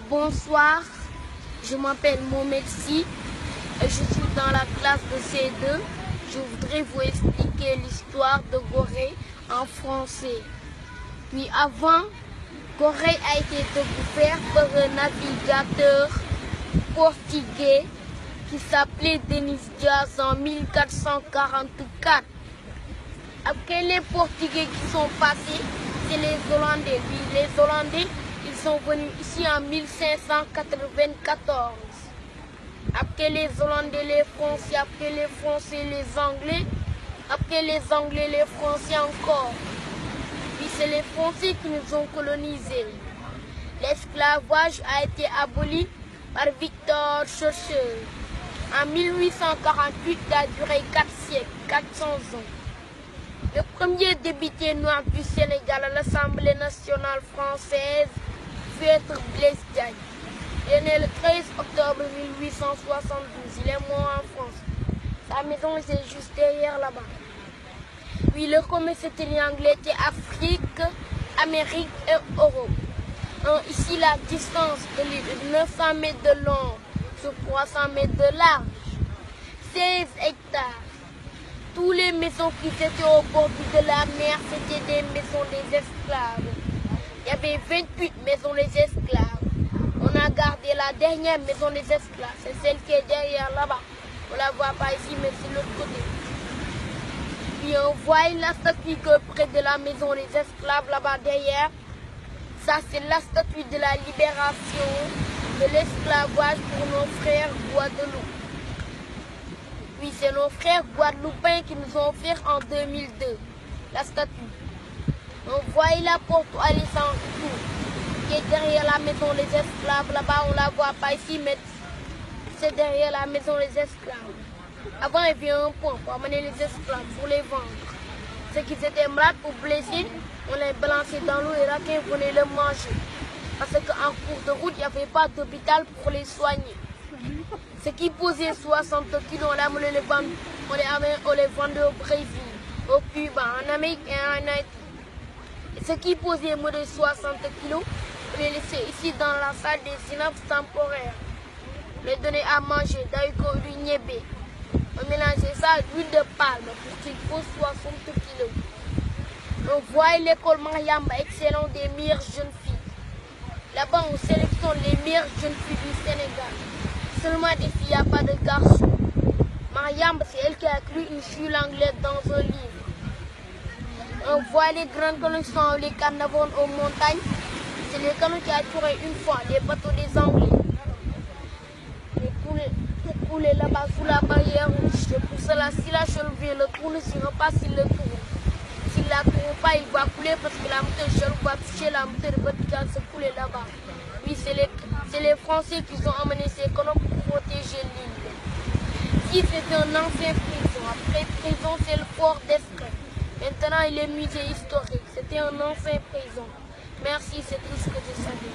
Bonsoir, je m'appelle Mohamed Sy, je suis dans la classe de C2. Je voudrais vous expliquer l'histoire de Gorée en français. Puis avant, Gorée a été découvert par un navigateur portugais qui s'appelait Denis Diaz en 1444. Après les Portugais qui sont passés, c'est les Hollandais. Puis les Hollandais, ils sont venus ici en 1594. Après les Hollandais, les Français, après les Français, les Anglais, après les Anglais, les Français encore. Puis c'est les Français qui nous ont colonisés. L'esclavage a été aboli par Victor Schœlcher. En 1848, il a duré 4 siècles, 400 ans. Le premier député noir du Sénégal à l'Assemblée nationale française fut être Blaise Diagne. Il est né le 13 octobre 1872. Il est mort en France. Sa maison est juste derrière là-bas. Puis le commerce anglais était Afrique, Amérique et Europe. Ici, la distance de l'île est de 900 mètres de long sur 300 mètres de large. 16 hectares. Toutes les maisons qui étaient au bord de la mer, c'était des maisons des esclaves. Il y avait 28 maisons des esclaves. On a gardé la dernière maison des esclaves. C'est celle qui est derrière là-bas. On ne la voit pas ici, mais c'est l'autre côté. Puis on voit la statue que près de la maison des esclaves là-bas derrière. Ça, c'est la statue de la libération de l'esclavage pour nos frères Guadeloupe. Puis c'est nos frères guadeloupéens qui nous ont offert en 2002 la statue. On voit la porte Alessandro qui est derrière la maison des esclaves. Là-bas, on ne la voit pas ici, mais c'est derrière la maison des esclaves. Avant, il y avait un pont pour amener les esclaves, pour les vendre. Ceux qui étaient malades ou blessés, on les balançait dans l'eau et là, quelqu'un venait les manger. Parce qu'en cours de route, il n'y avait pas d'hôpital pour les soigner. Ceux qui posaient 60 kilos, on les vendait au Brésil, au Cuba, en Amérique et en Haïti. Et ceux qui posaient moins de 60 kilos, on les laissait ici dans la salle des synapses temporaires. On les donnait à manger, d'haricot du niébé. On mélangeait ça à l'huile de palme pour qu'ils posent 60 kilos. On voit l'école Mariamba, excellent des meilleures jeunes filles. Là-bas, on sélectionne les meilleures jeunes filles du Sénégal. Seulement des filles, il n'y a pas de garçons. Mariamba, c'est elle qui a écrit une fille anglaise dans un livre. On voit les grandes connexions, les carnavals aux montagnes. C'est les canons qui a tourné une fois, les bateaux des Anglais. Pour couler là-bas sous la barrière rouge. C'est pour cela, si la cheval vient le tourne, s'il repasse, il le tourne. S'il ne la tourne pas, il va couler parce que la moteur cheval va toucher la moteur de votre cas se couler là-bas. Oui, c'est les Français qui ont emmené ces canons pour protéger l'île. Si c'était un ancien prison, après prison, c'est le fort d'Escray. Maintenant, il est musée historique. C'était un ancien prison. Merci, c'est tout ce que je savais.